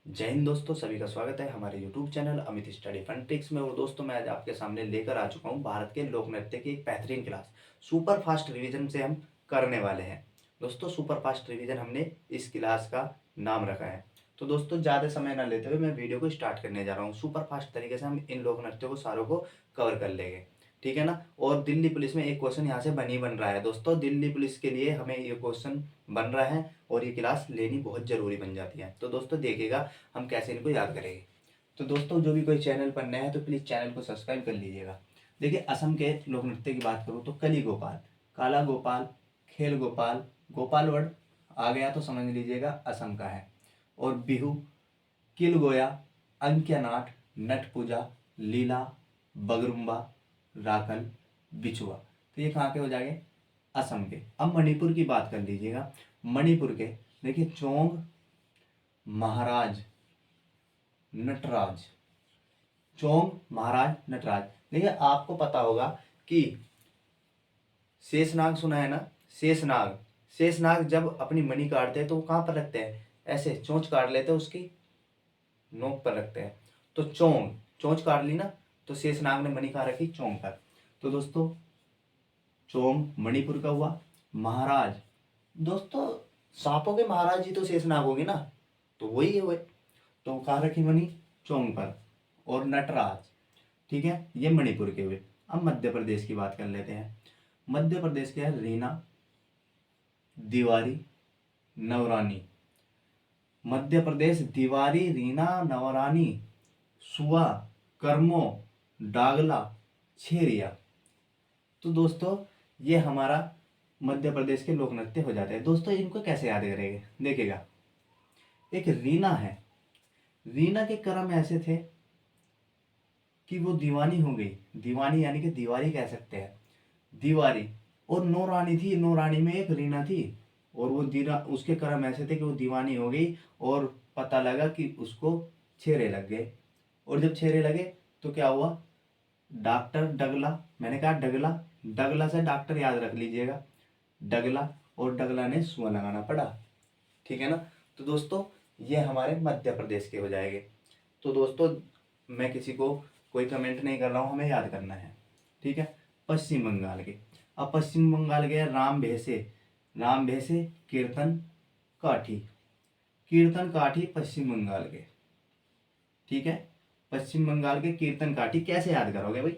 जय हिंद दोस्तों, सभी का स्वागत है हमारे YouTube channel Amit Study Fun Tricks में। और दोस्तों, मैं आज आपके सामने लेकर आ चुका हूँ भारत के लोक नृत्य की एक बेहतरीन क्लास सुपर फास्ट रिवीजन से हम करने वाले हैं। दोस्तों, सुपर फास्ट रिवीजन हमने इस क्लास का नाम रखा है। तो दोस्तों, ज़्यादा समय ना लेते हुए मैं वीडियो को स्टार्ट करने जा रहा हूँ। सुपर फास्ट तरीके से हम इन लोक नृत्यों को सारों को कवर कर लेंगे, ठीक है ना। और दिल्ली पुलिस में एक क्वेश्चन यहाँ से बन रहा है। दोस्तों, दिल्ली पुलिस के लिए हमें ये क्वेश्चन बन रहा है और ये क्लास लेनी बहुत ज़रूरी बन जाती है। तो दोस्तों, देखिएगा हम कैसे इनको याद करेंगे। तो दोस्तों, जो भी कोई चैनल पर नया है तो प्लीज़ चैनल को सब्सक्राइब कर लीजिएगा। देखिए, असम के लोक नृत्य की बात करूँ तो कली गोपाल, काला गोपाल, खेल गोपाल, गोपाल वर्ड आ गया तो समझ लीजिएगा असम का है। और बिहू, किल गोया, अंक्यनाट, नट पूजा, लीला, बगरुम्बा, राकल, बिछुआ। तो ये कहाँ के हो जाएंगे? असम के। अब मणिपुर की बात कर लीजिएगा। मणिपुर के देखिए, चोंग, महाराज, नटराज। चोंग, महाराज, नटराज। देखिए, आपको पता होगा कि शेषनाग सुना है ना। शेषनाग, शेषनाग जब अपनी मणि काटते हैं तो वो कहाँ पर रखते हैं? ऐसे चोंच काट लेते हैं, उसकी नोक पर रखते हैं। तो चोंग, चोंच काट ली ना, तो शेषनाग ने मणि कहाँ रखी? चोंग पर। तो दोस्तों, चोंग मणिपुर का हुआ। महाराज, दोस्तों सांपों के महाराज जी तो शेषनाग होगी ना, तो वही है वो। तो कहाँ रखी मणि? चोंग पर। और नटराज, ठीक है, ये मणिपुर के हुए। अब मध्य प्रदेश की बात कर लेते हैं। मध्य प्रदेश के है रीना, दिवारी, नवरानी। मध्य प्रदेश दिवारी, रीना, नवरानी, सुआ, कर्मो, डागला, छेरिया। तो दोस्तों, ये हमारा मध्य प्रदेश के लोक नृत्य हो जाते हैं। दोस्तों, इनको कैसे याद करेंगे? देखिएगा, एक रीना है। रीना के कर्म ऐसे थे कि वो दीवानी हो गई। दीवानी यानी कि दीवारी कह सकते हैं, दीवारी। और नौरानी थी, नौरानी में एक रीना थी। और वो दीना, उसके कर्म ऐसे थे कि वो दीवानी हो गई और पता लगा कि उसको छेरे लग गए। और जब छेरे लगे तो क्या हुआ? डॉक्टर डगला, मैंने कहा डगला, डगला से डॉक्टर याद रख लीजिएगा, डगला। और डगला ने सुआ लगाना पड़ा, ठीक है ना। तो दोस्तों, ये हमारे मध्य प्रदेश के हो जाएंगे। तो दोस्तों, मैं किसी को कोई कमेंट नहीं कर रहा हूँ, हमें याद करना है, ठीक है। पश्चिम बंगाल के। अब पश्चिम बंगाल के राम भेसे, राम भेसे, कीर्तन काठी। कीर्तन काठी पश्चिम बंगाल के, ठीक है। पश्चिम बंगाल के कीर्तन काठी कैसे याद करोगे भाई?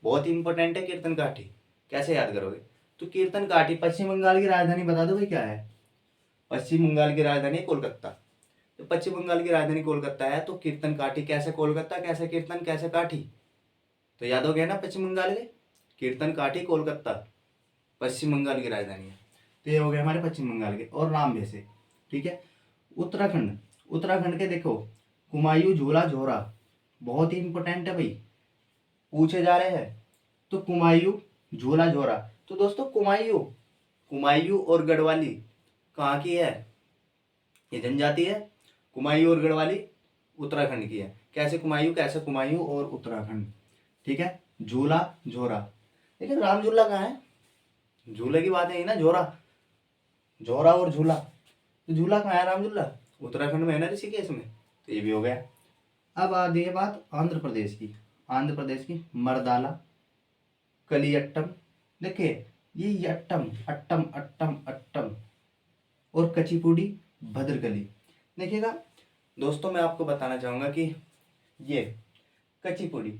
बहुत इंपॉर्टेंट है कीर्तन काठी। कैसे याद करोगे? तो कीर्तन काठी पश्चिम बंगाल की राजधानी बता दो भाई, क्या है? पश्चिम बंगाल की राजधानी है कोलकाता। तो पश्चिम बंगाल की राजधानी कोलकाता है, तो कीर्तन काठी कैसे कोलकाता, कैसे कीर्तन, कैसे काठी। तो याद हो गया ना पश्चिम बंगाल के? कीर्तन काठी कोलकाता पश्चिम बंगाल की राजधानी है। तो ये हो गए हमारे पश्चिम बंगाल के। और राम भैसे, ठीक है। उत्तराखंड, उत्तराखंड के देखो, कुमायूं, झूला, झोरा। बहुत ही इंपॉर्टेंट है भाई, पूछे जा रहे हैं। तो कुमायूं, झूला, झोरा। तो दोस्तों, कुमायूं, कुमायूं और गढ़वाली कहाँ की है? ये जनजाति है। कुमायूं और गढ़वाली उत्तराखंड की है। कैसे कुमायूं, कैसे कुमायूं और उत्तराखंड, ठीक है। झूला, झोरा। लेकिन राम झूला कहाँ है? झूले की बात है ना, झोरा, झोरा और झूला। तो झूला कहाँ है? राम झूला उत्तराखंड में है ना, ऋषिकेश में। तो ये भी हो गया। अब आती है बात आंध्र प्रदेश की। आंध्र प्रदेश की मर्दाला, कलियट्टम। देखिए, ये यट्टम, अट्टम, अट्टम, अट्टम। और कचिपुड़ी, भद्रकली। देखिएगा दोस्तों, मैं आपको बताना चाहूंगा कि ये कच्चीपुड़ी,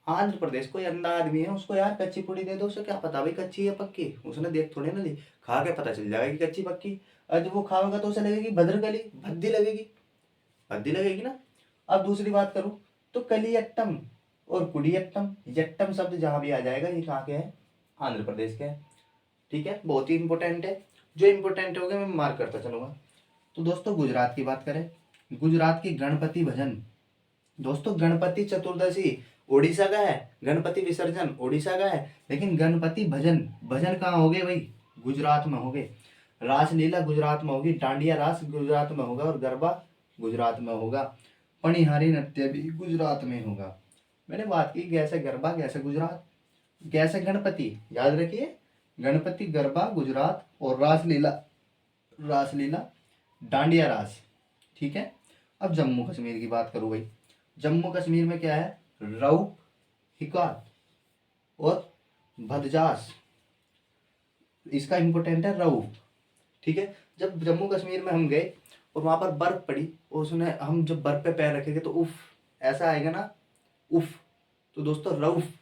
आंध्र प्रदेश कोई अंधा आदमी है, उसको यार कच्चीपुड़ी दे दो, उसे क्या पता भाई कच्ची है पक्की? उसने देख थोड़ी ना ली, खा के पता चल जाएगा कि कच्ची पक्की। और जब वो खाएगा तो उसे लगेगी भद्रकली, भद्दी लगेगी, भद्दी लगेगी ना। अब दूसरी बात करूं तो कलियट्टम और कुडियट्टम, यट्टम शब्द जहां भी आ जाएगा ये कहाँ के है? आंध्र प्रदेश के है, ठीक है। बहुत ही इंपॉर्टेंट है, जो इंपॉर्टेंट हो गया मैं मार्क करता चलूंगा। तो दोस्तों, गुजरात की बात करें, गुजरात की गणपति भजन। दोस्तों, गणपति चतुर्दशी उड़ीसा का है, गणपति विसर्जन उड़ीसा का है, लेकिन गणपति भजन, भजन कहाँ हो गए भाई? गुजरात में हो गए। रासलीला गुजरात में होगी, डांडिया रास गुजरात में होगा, और गरबा गुजरात में होगा। पनिहारी नृत्य भी गुजरात में होगा। मैंने बात की कैसे गरबा, कैसे गुजरात, कैसे गणपति, याद रखिए। गणपति, गरबा गुजरात, और रासलीला, रासलीला डांडिया रास, ठीक है। अब जम्मू कश्मीर की बात करूँ भाई, जम्मू कश्मीर में क्या है, रऊफ, हिकात और भदजास, इसका इम्पोर्टेंट है रऊफ। ठीक है, जब जम्मू कश्मीर में हम गए और वहां पर बर्फ पड़ी और उसने हम जब बर्फ पे पैर रखेंगे तो उफ ऐसा आएगा ना, उफ। तो दोस्तों रऊफ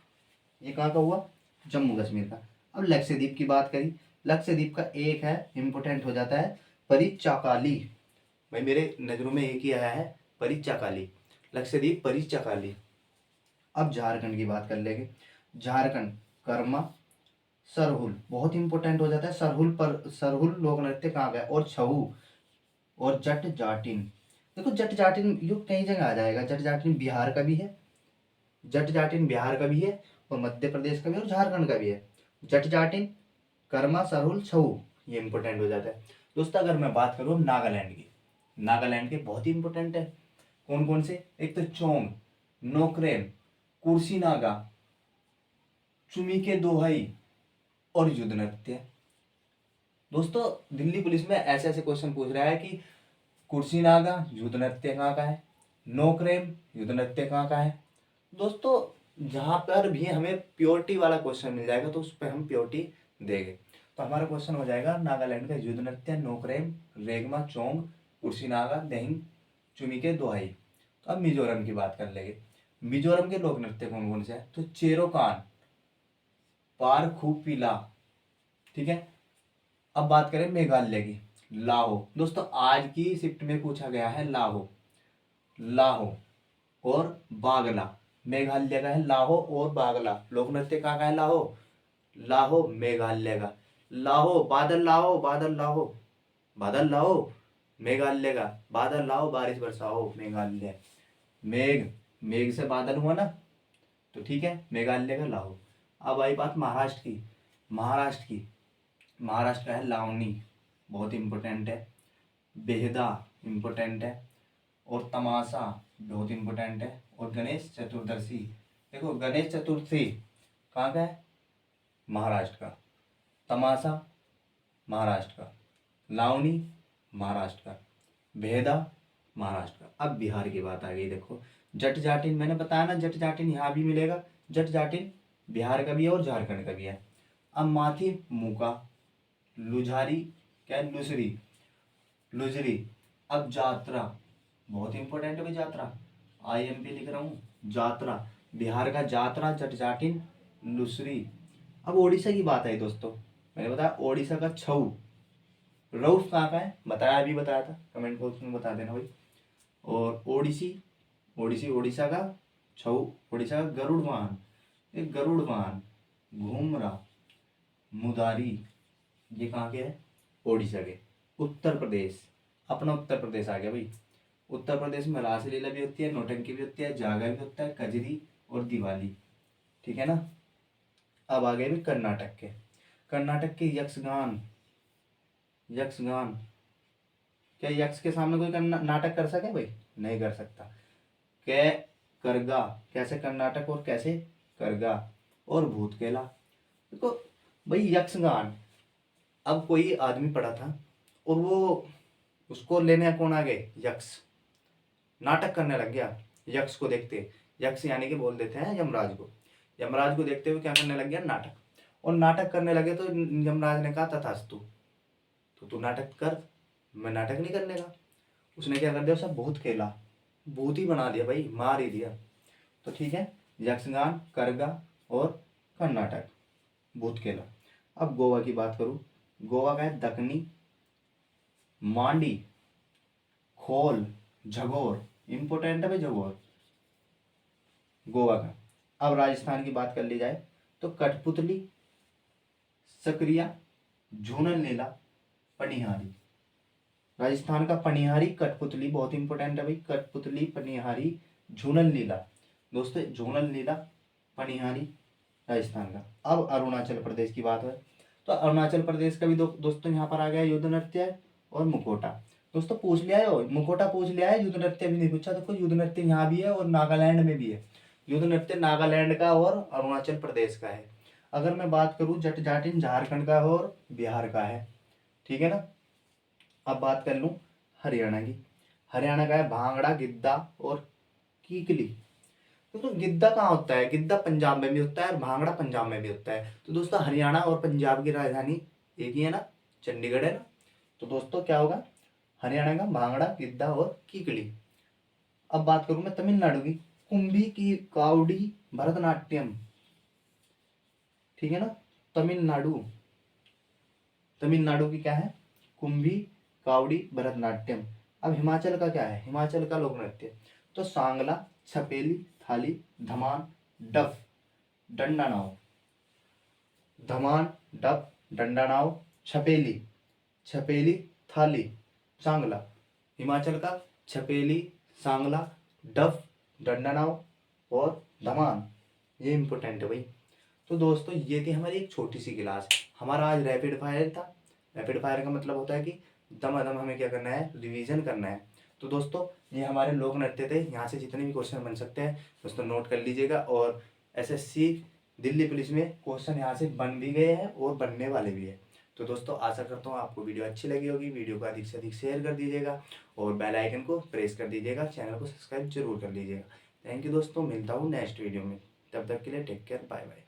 ये कहाँ का हुआ, जम्मू कश्मीर का। अब लक्षद्वीप की बात करी, लक्षद्वीप का एक है इम्पोर्टेंट हो जाता है परिचाकाली। भाई मेरे नज़रों में एक ही आया है, परिचाकाली, लक्षद्वीप परिचाकाली। अब झारखंड की बात कर लेंगे, झारखंड कर्मा, सरहुल बहुत इंपॉर्टेंट हो जाता है, सरहुल पर सरहुल लोक नृत्य कहाँ का है, और छऊ और जट जाटिन। देखो जट जाटिन यो कई जगह आ जाएगा, जट जाटिन बिहार का भी है, जट जाटिन बिहार का भी है और मध्य प्रदेश का भी और झारखंड का भी है। जट जाटिन, कर्मा, सरहुल, छऊ ये इंपॉर्टेंट हो जाता है। दोस्तों अगर मैं बात करूँ नागालैंड की, नागालैंड के बहुत ही इंपॉर्टेंट है। कौन कौन से, एक तो चोंग, नोक्रेम, कुर्सी नागा, चुमी के दोहई और युद्ध नृत्य। दोस्तों दिल्ली पुलिस में ऐसे ऐसे क्वेश्चन पूछ रहा है कि कुर्सी नागा युद्ध नृत्य कहाँ का है, नोक्रेम युद्ध नृत्य कहाँ का है। दोस्तों जहाँ पर भी हमें प्योरिटी वाला क्वेश्चन मिल जाएगा तो उस पर हम प्योरिटी देंगे। तो हमारा क्वेश्चन हो जाएगा नागालैंड का युद्ध नृत्य, नोक्रेम, रेगमा, चोंग, कुर्सी नागा, दहिंग, चुमी के दोहाई। तो अब मिजोरम की बात कर लेंगे, मिजोरम के लोक नृत्य कौन कौन से हैं, तो चेरोकान, पार खूपीला। ठीक है, अब बात करें मेघालय की, लाहो। दोस्तों आज की शिफ्ट में पूछा गया है लाहो, लाहो और बागला, मेघालय का है लाहो और बागला। लोक नृत्य कहाँ का है, लाहो, लाहो मेघालय का। लाहो बादल लाहो, बादल लाहो, बादल लाहो मेघालय का, बादल लाहो बारिश बरसाओ मेघालय। मेघ, मेघ से बादल हुआ ना, तो ठीक है मेघालय का लाहो। अब आई बात महाराष्ट्र की, महाराष्ट्र की, महाराष्ट्र का है लावनी, बहुत इंपॉर्टेंट है। बेहदा इंपॉर्टेंट है और तमाशा बहुत इंपॉर्टेंट है और गणेश चतुर्दशी। देखो गणेश चतुर्थी कहाँ का है, महाराष्ट्र का, तमाशा महाराष्ट्र का, लावनी महाराष्ट्र का, बेहदा महाराष्ट्र का। अब बिहार की बात आ गई, देखो जट जाटिन मैंने बताया ना, जट जाटिन यहाँ भी मिलेगा, जट जाटिन बिहार का भी है और झारखंड का भी है। अब माथी मुका, लुझारी क्या है, लुसरी, लुजरी। अब जात्रा बहुत इंपॉर्टेंट है भाई, जात्रा IMP लिख रहा हूँ, जात्रा बिहार का, जात्रा, जट जाटिन, लुसरी। अब ओडिशा की बात है दोस्तों, मैंने बताया ओडिशा का छऊ, रऊफ कहाँ का है बताया, अभी बताया था, कमेंट बॉक्स में बता देना भाई। और ओडिसी, ओडिसी ओडिशा का, छऊ ओडिशा का, गरुड़ वाहन, एक गरुड़ वाहन, घूमरा, मुदारी ये कहाँ के है, ओडिशा के। उत्तर प्रदेश, अपना उत्तर प्रदेश आ गया भाई। उत्तर प्रदेश में रासलीला भी होती है, नौटंकी भी होती है, जागर भी होता है, कजरी और दिवाली। ठीक है ना। अब आ गए भी कर्नाटक के, कर्नाटक के यक्षगान, यक्षगान क्या यक्ष के सामने कोई नाटक कर सके भाई, नहीं कर सकता। कै करगा, कैसे कर्नाटक और कैसे करगा, और भूतकेला। देखो भाई यक्षगान, अब कोई आदमी पड़ा था और वो उसको लेने कौन आ गए, यक्ष, नाटक करने लग गया। यक्ष को देखते, यक्ष यानी कि बोल देते हैं यमराज को, यमराज को देखते हुए क्या करने लग गया, नाटक। और नाटक करने लगे तो यमराज ने कहा तथास्तु, तो तू नाटक कर, मैं नाटक नहीं करने का। उसने क्या कर दिया, उसे भूत खेला, भूत ही बना दिया भाई, मार ही दिया। तो ठीक है, यक्षगान, करगा और कर्नाटक, भूत खेला। अब गोवा की बात करूं, गोवा का है दक्कनी, मांडी, खोल, झगोर, इंपोर्टेंट है भाई झगोर, गोवा का। अब राजस्थान की बात कर ली जाए तो कठपुतली, सक्रिया, झूलन लीला, पनिहारी। राजस्थान का पनिहारी, कठपुतली बहुत इंपॉर्टेंट है भाई, कठपुतली, पनिहारी, झूलन लीला। दोस्तों झूलन लीला, पनिहारी राजस्थान का। अब अरुणाचल प्रदेश की बात है तो अरुणाचल प्रदेश का भी दोस्तों यहाँ पर आ गया युद्ध नृत्य और मुखोटा। दोस्तों पूछ लिया है, मुखोटा पूछ लिया है, युद्ध नृत्य भी नहीं पूछा। देखो युद्ध नृत्य यहाँ भी है और नागालैंड में भी है, युद्ध नृत्य नागालैंड का और अरुणाचल प्रदेश का है। अगर मैं बात करूँ जट जाटिन झारखंड का है और बिहार का है। ठीक है ना। अब बात कर लूँ हरियाणा की, हरियाणा का है भांगड़ा, गिद्दा और कीकली। तो गिद्दा कहाँ होता है? गिद्दा पंजाब में भी होता है और भांगड़ा पंजाब में भी होता है। तो दोस्तों हरियाणा और पंजाब की राजधानी एक ही है ना, चंडीगढ़ है ना। तो दोस्तों क्या होगा? हरियाणा का भांगड़ा, गिद्दा और कीकली। अब बात करूं मैं तमिलनाडु की, कुंभी की कावड़ी भरतनाट्यम, ठीक है ना। तमिलनाडु, तमिलनाडु की क्या है? कुंभी कावड़ी भरतनाट्यम। अब हिमाचल का क्या है? हिमाचल का लोक नृत्य तो सांगला, छपेली, थाली, धमान, डफ, डंडा नाव। धमान, डफ, डंडा नाव, छपेली, छपेली, थाली, सांगला। हिमाचल का छपेली, सांगला, डफ, डंडा नाव और धमान। ये इंपॉर्टेंट है भाई। तो दोस्तों ये थी हमारी एक छोटी सी क्लास। हमारा आज रैपिड फायर था। रैपिड फायर का मतलब होता है कि दम हमें क्या करना है? रिवीजन करना है। तो दोस्तों ये हमारे लोक नृत्य थे। यहाँ से जितने भी क्वेश्चन बन सकते हैं दोस्तों नोट कर लीजिएगा। और एसएससी दिल्ली पुलिस में क्वेश्चन यहाँ से बन भी गए हैं और बनने वाले भी है। तो दोस्तों आशा करता हूँ आपको वीडियो अच्छी लगी होगी। वीडियो को अधिक से अधिक शेयर कर दीजिएगा और बेल आइकन को प्रेस कर दीजिएगा। चैनल को सब्सक्राइब जरूर कर लीजिएगा। थैंक यू दोस्तों, मिलता हूँ नेक्स्ट वीडियो में। तब तक के लिए टेक केयर, बाय बाय।